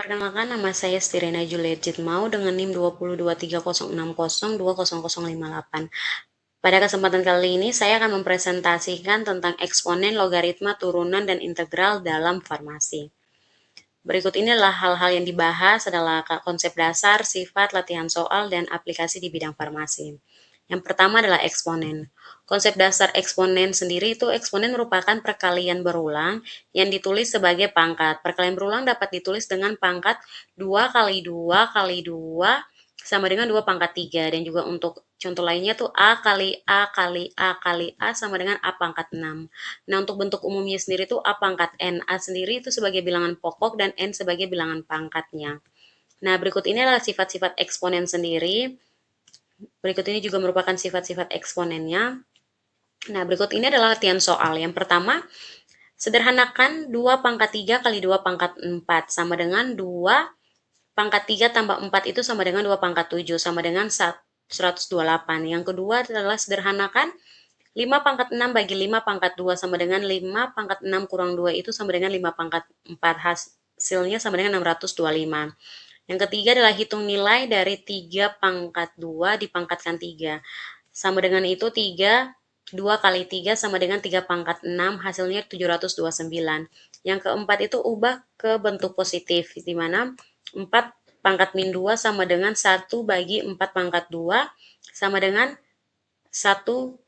Perkenalkan, nama saya Stirena Juliet Jitmau dengan NIM 2236060200058. Pada kesempatan kali ini, saya akan mempresentasikan tentang eksponen, logaritma, turunan, dan integral dalam farmasi. Berikut ini adalah hal-hal yang dibahas adalah konsep dasar, sifat, latihan soal, dan aplikasi di bidang farmasi. Yang pertama adalah eksponen. Konsep dasar eksponen sendiri itu eksponen merupakan perkalian berulang yang ditulis sebagai pangkat. Perkalian berulang dapat ditulis dengan pangkat 2 kali 2 kali 2 sama dengan 2 pangkat 3. Dan juga untuk contoh lainnya tuh A kali A kali A kali A sama dengan A pangkat 6. Nah, untuk bentuk umumnya sendiri tuh A pangkat N. A sendiri itu sebagai bilangan pokok dan N sebagai bilangan pangkatnya. Nah, berikut ini adalah sifat-sifat eksponen sendiri. Berikut ini juga merupakan sifat-sifat eksponennya. Nah, berikut ini adalah latihan soal. Yang pertama, sederhanakan 2 pangkat 3 kali 2 pangkat 4 sama dengan 2 pangkat 3 tambah 4 itu sama dengan 2 pangkat 7 sama dengan 128. Yang kedua adalah sederhanakan 5 pangkat 6 bagi 5 pangkat 2 sama dengan 5 pangkat 6 kurang 2 itu sama dengan 5 pangkat 4. Hasilnya sama dengan 625. Yang ketiga adalah hitung nilai dari 3 pangkat 2 dipangkatkan 3. Sama dengan itu 2 kali 3 sama dengan 3 pangkat 6, hasilnya 729. Yang keempat itu ubah ke bentuk positif, di mana 4 pangkat min 2 sama dengan 1 bagi 4 pangkat 2 sama dengan 1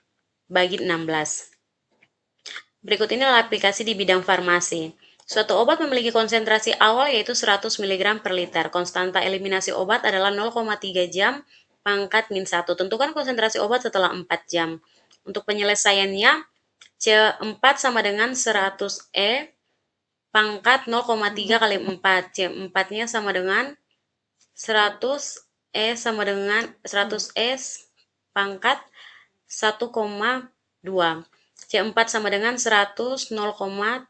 bagi 16. Berikut ini adalah aplikasi di bidang farmasi. Suatu obat memiliki konsentrasi awal yaitu 100 mg per liter. Konstanta eliminasi obat adalah 0,3 jam pangkat min 1. Tentukan konsentrasi obat setelah 4 jam. Untuk penyelesaiannya, C4 sama dengan 100 E pangkat 0,3 kali 4. C4-nya sama dengan 100 E sama dengan 100 E pangkat 1,2. C4 sama dengan 100, 0,301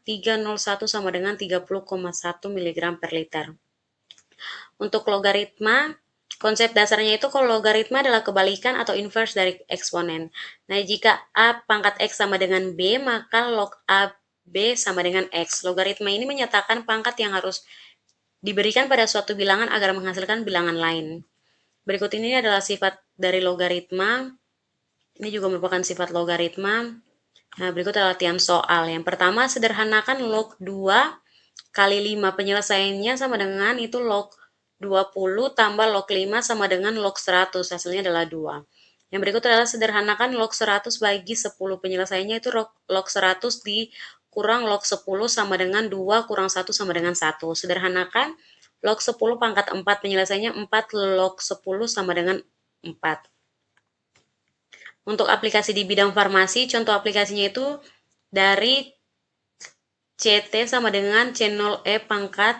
sama dengan 30,1 mg per liter. Untuk logaritma, konsep dasarnya itu kalau logaritma adalah kebalikan atau inverse dari eksponen. Nah, jika A pangkat X sama dengan B, maka log A B sama dengan X. Logaritma ini menyatakan pangkat yang harus diberikan pada suatu bilangan agar menghasilkan bilangan lain. Berikut ini adalah sifat dari logaritma. Ini juga merupakan sifat logaritma. Nah, berikut adalah latihan soal. Yang pertama, sederhanakan log 2 kali 5. Penyelesaiannya sama dengan itu log 20 tambah log 5 sama dengan log 100. Hasilnya adalah 2. Yang berikut adalah sederhanakan log 100 bagi 10. Penyelesaiannya itu log 100 dikurang log 10 sama dengan 2 kurang 1 sama dengan 1. Sederhanakan log 10 pangkat 4. Penyelesaiannya 4 log 10 sama dengan 4. Untuk aplikasi di bidang farmasi, contoh aplikasinya itu dari CT sama dengan C0E pangkat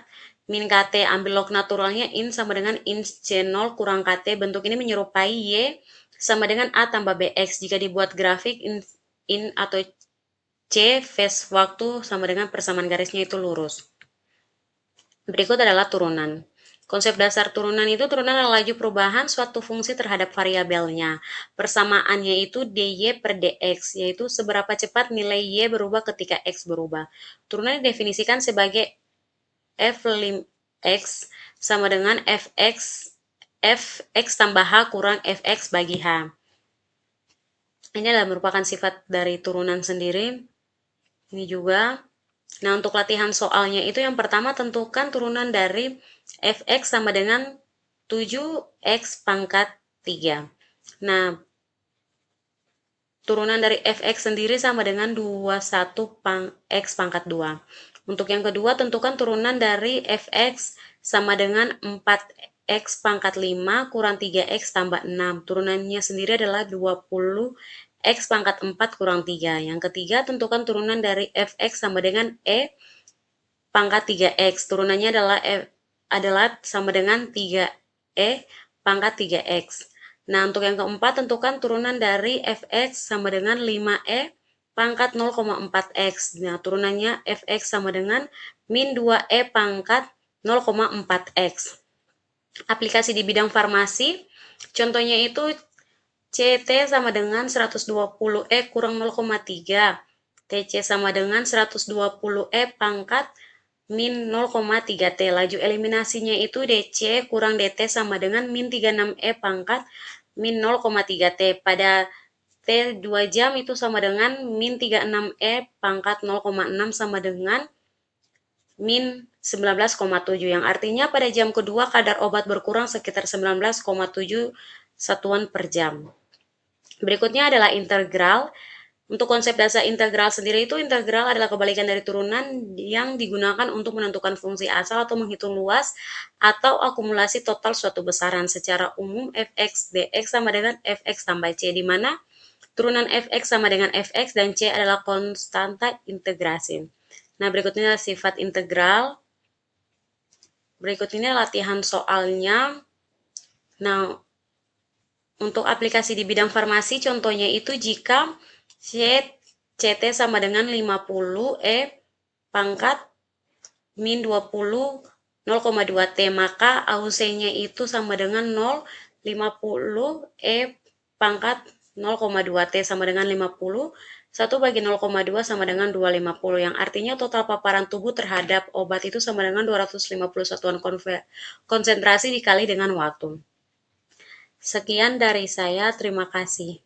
min KT. Ambil log naturalnya in sama dengan in C0 kurang KT. Bentuk ini menyerupai Y sama dengan A tambah BX. Jika dibuat grafik in atau C phase waktu sama dengan persamaan garisnya itu lurus. Berikut adalah turunan. Konsep dasar turunan itu turunan adalah laju perubahan suatu fungsi terhadap variabelnya. Persamaannya itu dy per dx, yaitu seberapa cepat nilai y berubah ketika x berubah. Turunan didefinisikan sebagai f lim x sama dengan fx tambah h kurang fx bagi h. Ini adalah merupakan sifat dari turunan sendiri. Ini juga. Nah, untuk latihan soalnya itu yang pertama tentukan turunan dari fx sama dengan 7x pangkat 3. Nah, turunan dari fx sendiri sama dengan 21x pangkat 2. Untuk yang kedua, tentukan turunan dari fx sama dengan 4x pangkat 5 kurang 3x tambah 6. Turunannya sendiri adalah 20 X pangkat 4 kurang 3. Yang ketiga, tentukan turunan dari fx sama dengan E pangkat 3x. Turunannya adalah sama dengan 3E pangkat 3x. Nah, untuk yang keempat, tentukan turunan dari fx sama dengan 5E pangkat 0,4x. Nah, turunannya fx sama dengan min 2E pangkat 0,4x. Aplikasi di bidang farmasi, contohnya itu CT sama dengan 120E kurang 0,3. TC sama dengan 120E pangkat min 0,3 T. Laju eliminasinya itu DC kurang DT sama dengan min 36E pangkat min 0,3 T. Pada T 2 jam itu sama dengan min 36E pangkat 0,6 sama dengan min 19,7, yang artinya pada jam kedua kadar obat berkurang sekitar 19,7 satuan per jam. Berikutnya adalah integral. Untuk konsep dasar integral sendiri itu, integral adalah kebalikan dari turunan yang digunakan untuk menentukan fungsi asal atau menghitung luas atau akumulasi total suatu besaran. Secara umum, fx dx sama dengan fx tambah c, di mana turunan fx sama dengan fx dan c adalah konstanta integrasi. Nah, berikutnya sifat integral. Berikut ini latihan soalnya. Nah, untuk aplikasi di bidang farmasi, contohnya itu jika CT sama dengan 50, E pangkat min 20, 0,2 T, maka AUC-nya itu sama dengan 0, 50, E pangkat 0,2 T sama dengan 50, 1 bagi 0,2 sama dengan 250, yang artinya total paparan tubuh terhadap obat itu sama dengan 250 satuan konsentrasi dikali dengan waktu. Sekian dari saya, terima kasih.